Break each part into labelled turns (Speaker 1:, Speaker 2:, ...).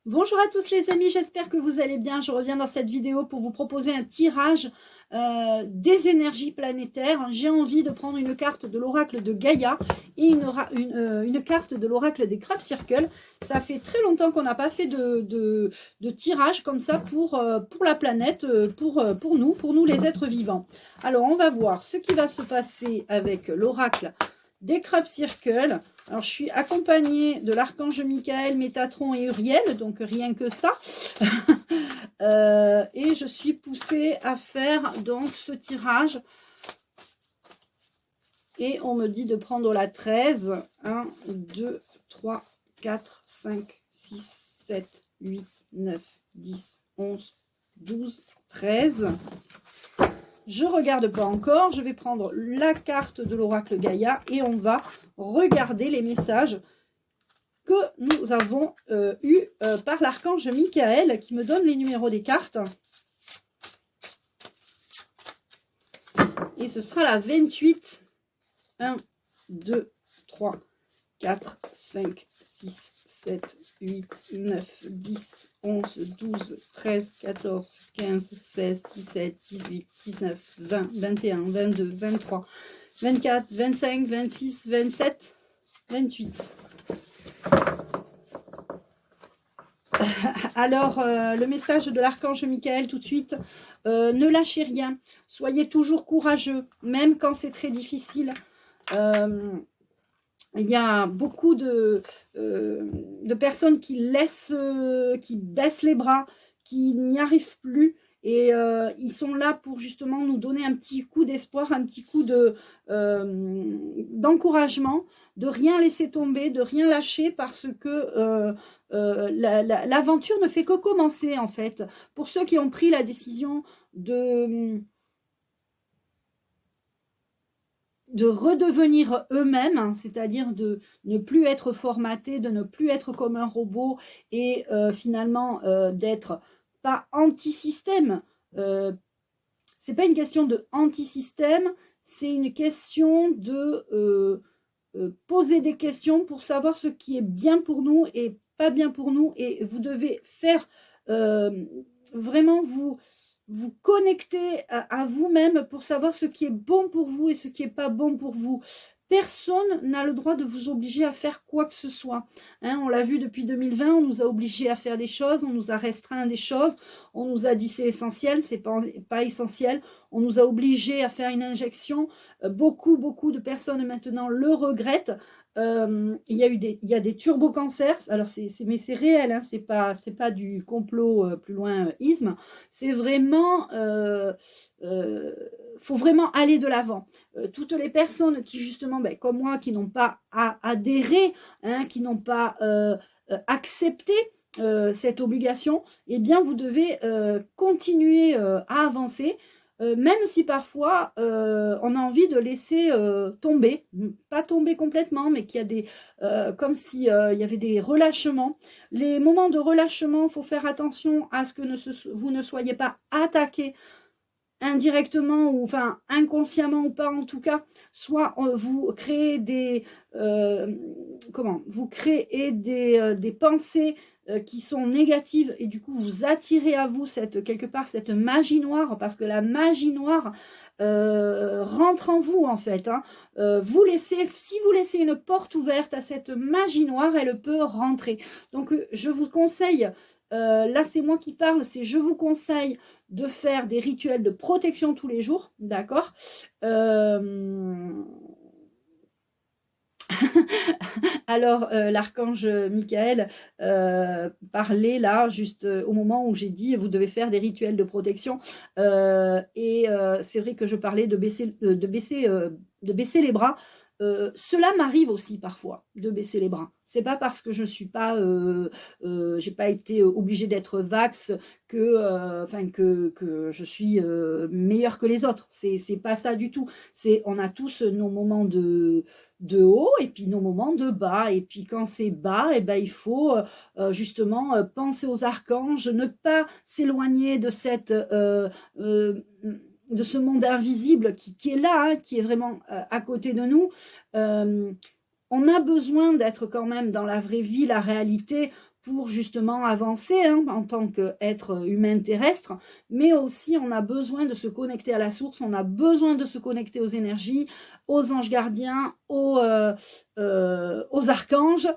Speaker 1: Bonjour à tous les amis, j'espère que vous allez bien. Je reviens dans cette vidéo pour vous proposer un tirage des énergies planétaires. J'ai envie de prendre une carte de l'oracle de Gaïa et une carte de l'oracle des Crab Circle. Ça fait très longtemps qu'on n'a pas fait de tirage comme ça pour la planète, pour nous les êtres vivants. Alors on va voir ce qui va se passer avec l'oracle des Crab Circle. Alors, je suis accompagnée de l'archange Michael, Métatron et Uriel, donc rien que ça. Et je suis poussée à faire donc ce tirage. Et on me dit de prendre la 13. 1, 2, 3, 4, 5, 6, 7, 8, 9, 10, 11, 12, 13. Je regarde pas encore, je vais prendre la carte de l'oracle Gaïa et on va regarder les messages que nous avons eus par l'archange Michael qui me donne les numéros des cartes. Et ce sera la 28. 1, 2, 3, 4, 5, 6, 7, 8, 9, 10, 11, 12, 13, 14, 15, 16, 17, 18, 19, 20, 21, 22, 23, 24, 25, 26, 27, 28. Alors, le message de l'archange Michael tout de suite, ne lâchez rien, soyez toujours courageux, même quand c'est très difficile. Il y a beaucoup de personnes qui baissent les bras, qui n'y arrivent plus. Et ils sont là pour justement nous donner un petit coup d'espoir, un petit coup d'encouragement, de rien laisser tomber, de rien lâcher parce que l'aventure ne fait que commencer en fait. Pour ceux qui ont pris la décision de redevenir eux-mêmes, hein, c'est-à-dire de ne plus être formatés, de ne plus être comme un robot et finalement d'être pas anti-système. C'est pas une question de anti-système, c'est une question de poser des questions pour savoir ce qui est bien pour nous et pas bien pour nous. Et vous devez faire vraiment vous connecter à vous-même pour savoir ce qui est bon pour vous et ce qui n'est pas bon pour vous. Personne n'a le droit de vous obliger à faire quoi que ce soit. Hein, on l'a vu depuis 2020, on nous a obligés à faire des choses, on nous a restreint des choses, on nous a dit c'est essentiel, c'est pas essentiel, on nous a obligés à faire une injection. Beaucoup de personnes maintenant le regrettent. Il y a des turbocancers, alors mais c'est réel, hein, c'est pas du complot plus loin isme, c'est vraiment faut vraiment aller de l'avant. Toutes les personnes qui justement comme moi qui n'ont pas adhéré, hein, qui n'ont pas accepté cette obligation, eh bien vous devez continuer à avancer. Même si parfois on a envie de laisser tomber, pas tomber complètement, mais qu'il y a des, comme si il y avait des relâchements. Les moments de relâchement, il faut faire attention à ce que vous ne soyez pas attaqué indirectement ou enfin inconsciemment ou pas en tout cas, soit vous créez des pensées qui sont négatives et du coup vous attirez à vous quelque part cette magie noire, parce que la magie noire rentre en vous en fait, hein. Si vous laissez une porte ouverte à cette magie noire, elle peut rentrer. Donc je vous conseille, là c'est moi qui parle, je vous conseille de faire des rituels de protection tous les jours, d'accord. Alors, l'archange Michael parlait là, juste au moment où j'ai dit vous devez faire des rituels de protection. C'est vrai que je parlais de baisser les bras. Cela m'arrive aussi parfois de baisser les bras. C'est pas parce que je suis pas, j'ai pas été obligée d'être vax que je suis meilleure que les autres. C'est pas ça du tout. On a tous nos moments de haut et puis nos moments de bas. Et puis quand c'est bas, et ben il faut justement penser aux archanges, ne pas s'éloigner de de ce monde invisible qui est là, hein, qui est vraiment à côté de nous. On a besoin d'être quand même dans la vraie vie, la réalité, pour justement avancer hein, en tant qu'être humain terrestre, mais aussi on a besoin de se connecter à la source, on a besoin de se connecter aux énergies, aux anges gardiens, aux archanges.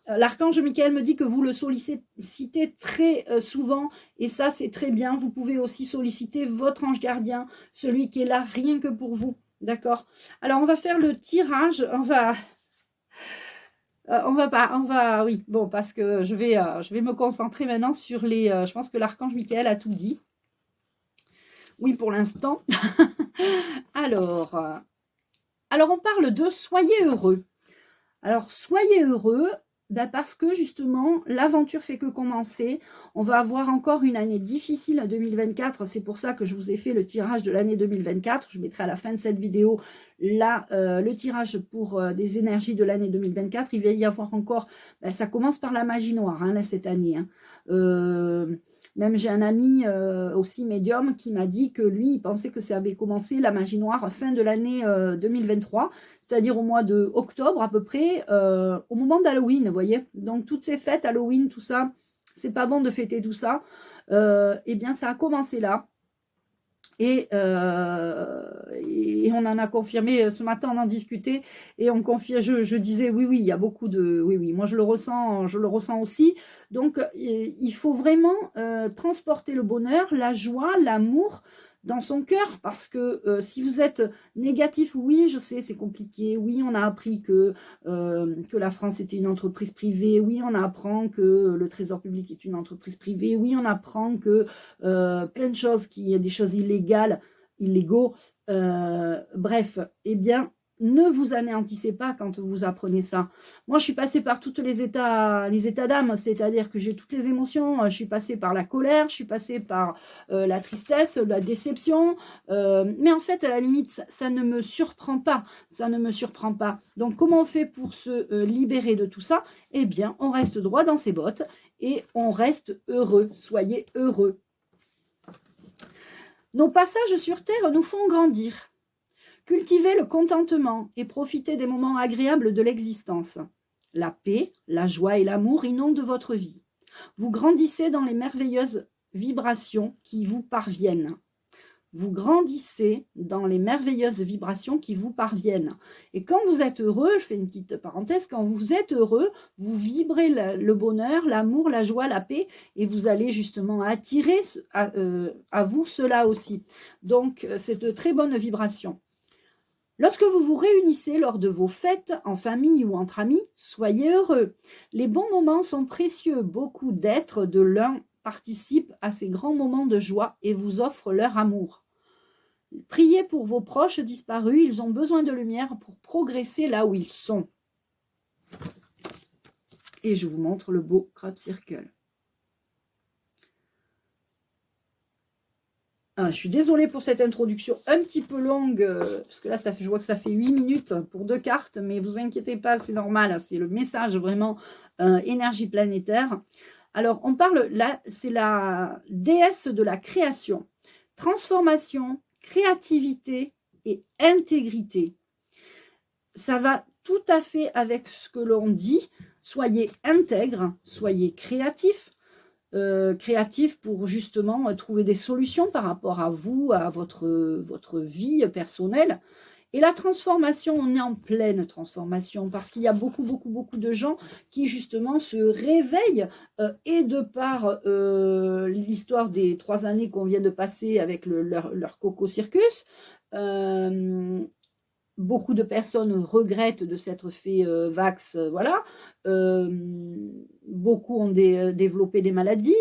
Speaker 1: L'archange Michael me dit que vous le sollicitez très souvent et ça c'est très bien. Vous pouvez aussi solliciter votre ange gardien, celui qui est là rien que pour vous. D'accord? Alors on va faire le tirage, oui, bon, parce que je vais me concentrer maintenant sur les, je pense que l'archange Michael a tout dit. Oui, pour l'instant. Alors, on parle de soyez heureux. Alors, soyez heureux, ben parce que justement, l'aventure fait que commencer. On va avoir encore une année difficile en 2024. C'est pour ça que je vous ai fait le tirage de l'année 2024. Je mettrai à la fin de cette vidéo là le tirage pour des énergies de l'année 2024. Il va y avoir encore, ben, ça commence par la magie noire hein, là, cette année. Hein. Même j'ai un ami aussi médium qui m'a dit que lui, il pensait que ça avait commencé la magie noire fin de l'année 2023, c'est-à-dire au mois de octobre à peu près, au moment d'Halloween, vous voyez. Donc toutes ces fêtes, Halloween, tout ça, c'est pas bon de fêter tout ça. Eh bien, ça a commencé là. Et on en a confirmé, ce matin on en discutait, et on confirme, je disais oui, il y a beaucoup de, oui, moi je le ressens aussi. Donc il faut vraiment transporter le bonheur, la joie, l'amour dans son cœur, parce que si vous êtes négatif, oui, je sais, c'est compliqué, oui, on a appris que la France était une entreprise privée, oui, on apprend que le Trésor public est une entreprise privée, oui, on apprend que plein de choses, qu'il y a des choses illégaux, bref, eh bien, ne vous anéantissez pas quand vous apprenez ça. Moi, je suis passée par tous les états d'âme, c'est-à-dire que j'ai toutes les émotions. Je suis passée par la colère, je suis passée par la tristesse, la déception. Mais en fait, à la limite, ça ne me surprend pas. Ça ne me surprend pas. Donc, comment on fait pour se libérer de tout ça? Eh bien, on reste droit dans ses bottes et on reste heureux. Soyez heureux. Nos passages sur Terre nous font grandir. Cultivez le contentement et profitez des moments agréables de l'existence. La paix, la joie et l'amour inondent votre vie. Vous grandissez dans les merveilleuses vibrations qui vous parviennent. Vous grandissez dans les merveilleuses vibrations qui vous parviennent. Et quand vous êtes heureux, je fais une petite parenthèse, quand vous êtes heureux, vous vibrez le bonheur, l'amour, la joie, la paix, et vous allez justement attirer à vous cela aussi. Donc, c'est de très bonnes vibrations. Lorsque vous vous réunissez lors de vos fêtes, en famille ou entre amis, soyez heureux. Les bons moments sont précieux. Beaucoup d'êtres de l'un participent à ces grands moments de joie et vous offrent leur amour. Priez pour vos proches disparus. Ils ont besoin de lumière pour progresser là où ils sont. Et je vous montre le beau Crop Circle. Ah, je suis désolée pour cette introduction un petit peu longue, parce que là, je vois que ça fait 8 minutes pour 2 cartes, mais vous inquiétez pas, c'est normal, c'est le message vraiment énergie planétaire. Alors, on parle, là, c'est la déesse de la création, transformation, créativité et intégrité. Ça va tout à fait avec ce que l'on dit, soyez intègre, soyez créatif. Créatif pour justement trouver des solutions par rapport à vous, à votre vie personnelle. Et la transformation, on est en pleine transformation parce qu'il y a beaucoup de gens qui justement se réveillent et de par l'histoire des 3 années qu'on vient de passer avec leur Coco Circus, beaucoup de personnes regrettent de s'être fait vax, voilà. Beaucoup ont développé des maladies,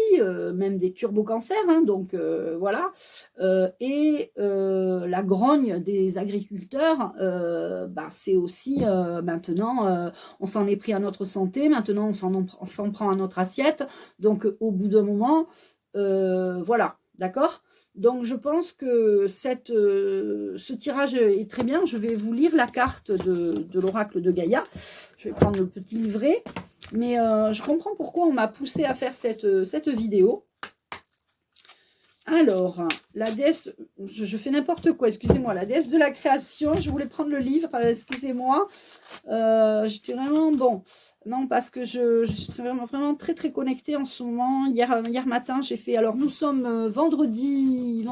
Speaker 1: même des turbocancers, hein, donc voilà. Et la grogne des agriculteurs, c'est aussi maintenant, on s'en est pris à notre santé, maintenant on s'en prend à notre assiette. Donc au bout d'un moment, voilà, d'accord ? Donc, je pense que ce tirage est très bien. Je vais vous lire la carte de l'oracle de Gaïa. Je vais prendre le petit livret. Mais je comprends pourquoi on m'a poussé à faire cette vidéo. Alors, la déesse, je fais n'importe quoi, excusez-moi. La déesse de la création, je voulais prendre le livre, excusez-moi. J'étais vraiment, bon. Non, parce que je suis vraiment, vraiment très très connectée en ce moment. Hier matin, j'ai fait. Alors, nous sommes vendredi,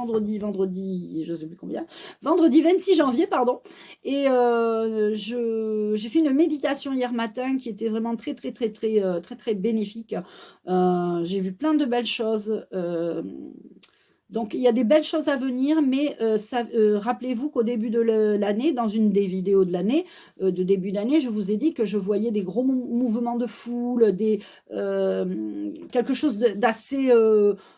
Speaker 1: je sais plus combien. Vendredi 26 janvier, pardon. Et j'ai fait une méditation hier matin qui était vraiment très bénéfique. J'ai vu plein de belles choses. Donc, il y a des belles choses à venir, mais rappelez-vous qu'au début de l'année, dans une des vidéos de l'année, de début d'année, je vous ai dit que je voyais des gros mouvements de foule, quelque chose d'assez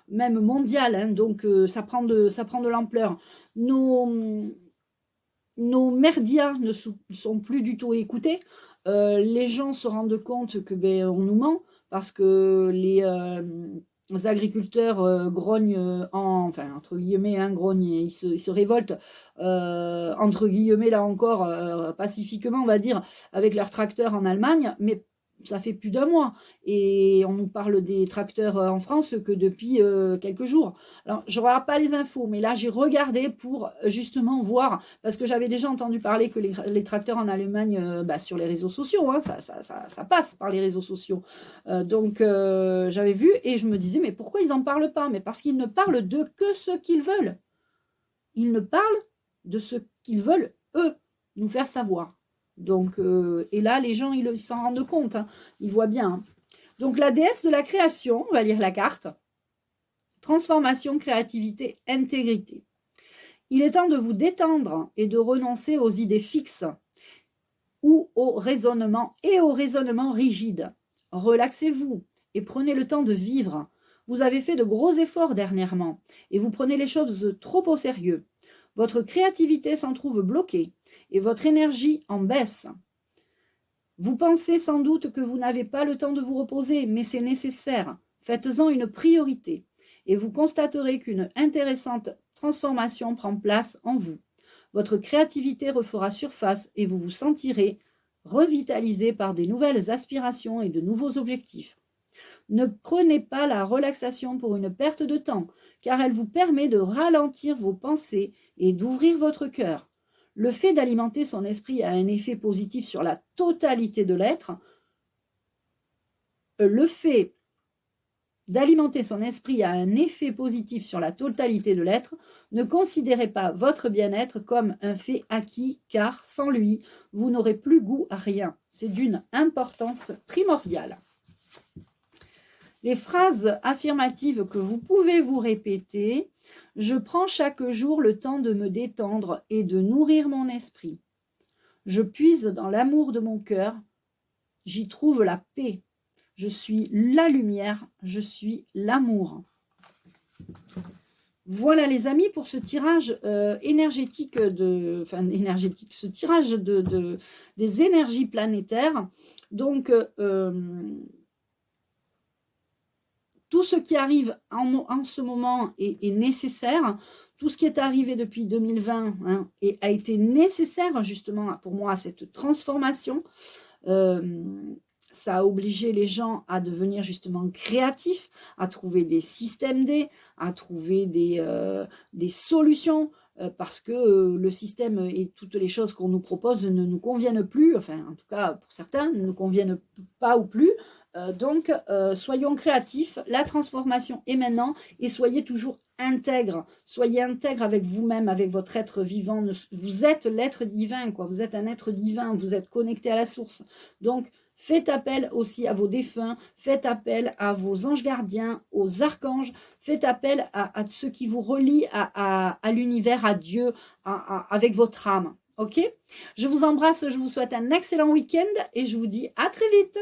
Speaker 1: même mondial, hein, donc ça prend de l'ampleur. Nos merdias ne sont plus du tout écoutés. Les gens se rendent compte que on nous ment parce que les agriculteurs grognent enfin entre guillemets, hein, grognent, ils se révoltent entre guillemets là encore pacifiquement on va dire avec leurs tracteurs en Allemagne, mais ça fait plus d'un mois et on nous parle des tracteurs en France que depuis quelques jours. Alors je regarde pas les infos, mais là j'ai regardé pour justement voir, parce que j'avais déjà entendu parler que les tracteurs en Allemagne sur les réseaux sociaux, hein, ça passe par les réseaux sociaux. Donc j'avais vu et je me disais mais pourquoi ils en parlent pas? Mais parce qu'ils ne parlent de que ce qu'ils veulent. Ils ne parlent de ce qu'ils veulent eux nous faire savoir. Donc et là les gens ils s'en rendent compte, hein, ils voient bien. Hein. Donc la déesse de la création, on va lire la carte. Transformation, créativité, intégrité. Il est temps de vous détendre et de renoncer aux idées fixes ou au raisonnement rigide. Relaxez-vous et prenez le temps de vivre. Vous avez fait de gros efforts dernièrement et vous prenez les choses trop au sérieux. Votre créativité s'en trouve bloquée et votre énergie en baisse. Vous pensez sans doute que vous n'avez pas le temps de vous reposer, mais c'est nécessaire. Faites-en une priorité et vous constaterez qu'une intéressante transformation prend place en vous. Votre créativité refera surface et vous vous sentirez revitalisé par des nouvelles aspirations et de nouveaux objectifs. Ne prenez pas la relaxation pour une perte de temps, car elle vous permet de ralentir vos pensées et d'ouvrir votre cœur. Le fait d'alimenter son esprit a un effet positif sur la totalité de l'être. Le fait d'alimenter son esprit a un effet positif sur la totalité de l'être. Ne considérez pas votre bien-être comme un fait acquis, car sans lui, vous n'aurez plus goût à rien. C'est d'une importance primordiale. Les phrases affirmatives que vous pouvez vous répéter. Je prends chaque jour le temps de me détendre et de nourrir mon esprit. Je puise dans l'amour de mon cœur. J'y trouve la paix. Je suis la lumière, je suis l'amour. Voilà les amis pour ce tirage énergétique, ce tirage des énergies planétaires. Donc, tout ce qui arrive en ce moment est nécessaire. Tout ce qui est arrivé depuis 2020 a été nécessaire justement pour moi à cette transformation. Ça a obligé les gens à devenir justement créatifs, à trouver des systèmes D, à trouver des solutions, parce que le système et toutes les choses qu'on nous propose ne nous conviennent plus, enfin en tout cas pour certains ne nous conviennent pas ou plus. Donc soyons créatifs, la transformation est maintenant et soyez toujours intègre, soyez intègre avec vous-même, avec votre être vivant. Vous êtes l'être divin, quoi. Vous êtes un être divin, vous êtes connecté à la source. Donc faites appel aussi à vos défunts, faites appel à vos anges gardiens, aux archanges, faites appel à ceux qui vous relient à l'univers, à Dieu, avec votre âme. Ok ? Je vous embrasse, je vous souhaite un excellent week-end et je vous dis à très vite.